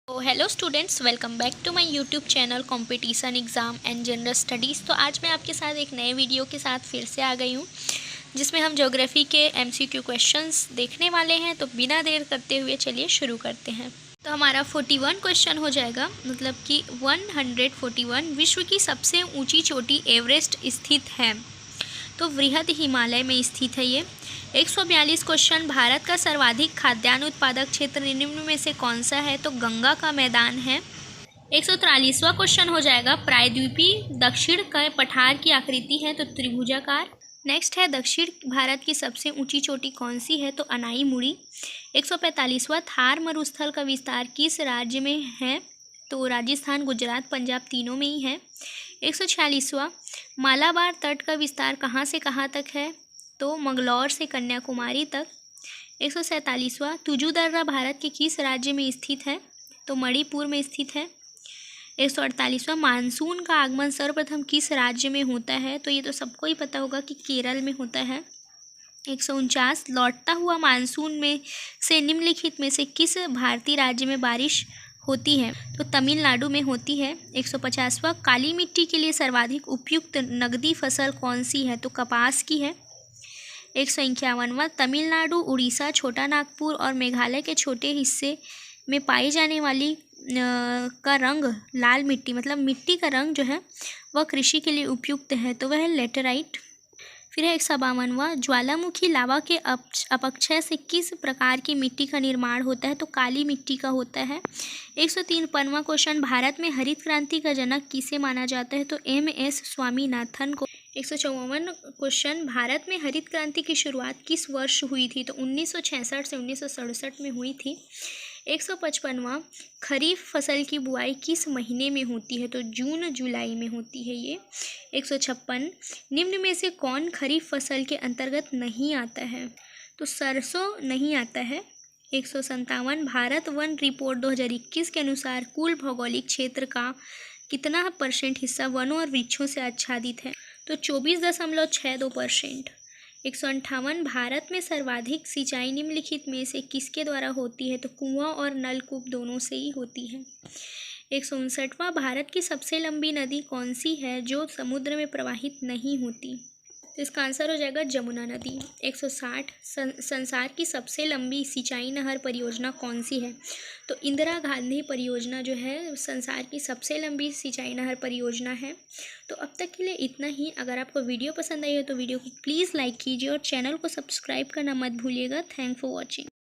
तो hello students, welcome back to my YouTube channel competition exam and general studies. तो आज मैं आपके साथ एक नए वीडियो के साथ फिर से आ गई हूँ, जिसमें हम ज्योग्राफी के एमसीक्यू क्वेश्चंस देखने वाले हैं। तो बिना देर करते हुए चलिए शुरू करते हैं। तो हमारा 41 क्वेश्चन हो जाएगा, मतलब कि 141 विश्व की सबसे ऊँची चोटी एवरेस्ट स्थित है। तो वृहद हिमालय में स्थित है ये। 142 क्वेश्चन, भारत का सर्वाधिक खाद्यान्न उत्पादक क्षेत्र निम्न में से कौन सा है? तो गंगा का मैदान है। 143वां क्वेश्चन हो जाएगा, प्रायद्वीपीय दक्षिण का पठार की आकृति है तो त्रिभुजाकार। नेक्स्ट है, दक्षिण भारत की सबसे ऊंची चोटी कौन सी है? तो अनाई मुड़ी। 145वां, थार मरुस्थल का विस्तार किस राज्य में है? तो राजस्थान, गुजरात, पंजाब तीनों में ही है। 146वां, मालाबार तट का विस्तार कहाँ से कहाँ तक है? तो मंगलौर से कन्याकुमारी तक। 147वां, तुजू दर्रा भारत के किस राज्य में स्थित है? तो मणिपुर में स्थित है। 148वां, मानसून का आगमन सर्वप्रथम किस राज्य में होता है? तो ये तो सबको ही पता होगा कि केरल में होता है। 149, लौटता हुआ मानसून में से निम्नलिखित में से किस भारतीय राज्य में बारिश होती है? तो तमिलनाडु में होती है। 150वां, काली मिट्टी के लिए सर्वाधिक उपयुक्त नगदी फसल कौन सी है? तो कपास की है। 151वां, तमिलनाडु, उड़ीसा, छोटा नागपुर और मेघालय के छोटे हिस्से में पाई जाने वाली का रंग लाल मिट्टी, मतलब मिट्टी का रंग जो है वह कृषि के लिए उपयुक्त है, तो वह है लेटेराइट। फिर है 152वां, ज्वालामुखी लावा के अपक्षय से किस प्रकार की मिट्टी का निर्माण होता है? तो काली मिट्टी का होता है। 153वां क्वेश्चन, भारत में हरित क्रांति का जनक किसे माना जाता है? तो MS स्वामीनाथन को। 154वां क्वेश्चन, भारत में हरित क्रांति की शुरुआत किस वर्ष हुई थी? तो 1966 से 1967 में हुई थी। 155वां, खरीफ फसल की बुआई किस महीने में होती है? तो जून जुलाई में होती है ये। 156, निम्न में से कौन खरीफ फसल के अंतर्गत नहीं आता है? तो सरसों नहीं आता है। 157, भारत वन रिपोर्ट 2021 के अनुसार कुल भौगोलिक क्षेत्र का कितना % हिस्सा वनों और वृक्षों से आच्छादित है? तो 24.62%। 158, भारत में सर्वाधिक सिंचाई निम्नलिखित में से किसके द्वारा होती है? तो कुआं और नलकूप दोनों से ही होती है। 159वां, भारत की सबसे लंबी नदी कौन सी है जो समुद्र में प्रवाहित नहीं होती? तो इसका आंसर हो जाएगा जमुना नदी। 160, संसार की सबसे लंबी सिंचाई नहर परियोजना कौन सी है? तो इंदिरा गांधी परियोजना जो है संसार की सबसे लंबी सिंचाई नहर परियोजना है। तो अब तक के लिए इतना ही। अगर आपको वीडियो पसंद आई हो तो वीडियो को प्लीज़ लाइक कीजिए और चैनल को सब्सक्राइब करना मत भूलिएगा। Thank for watching.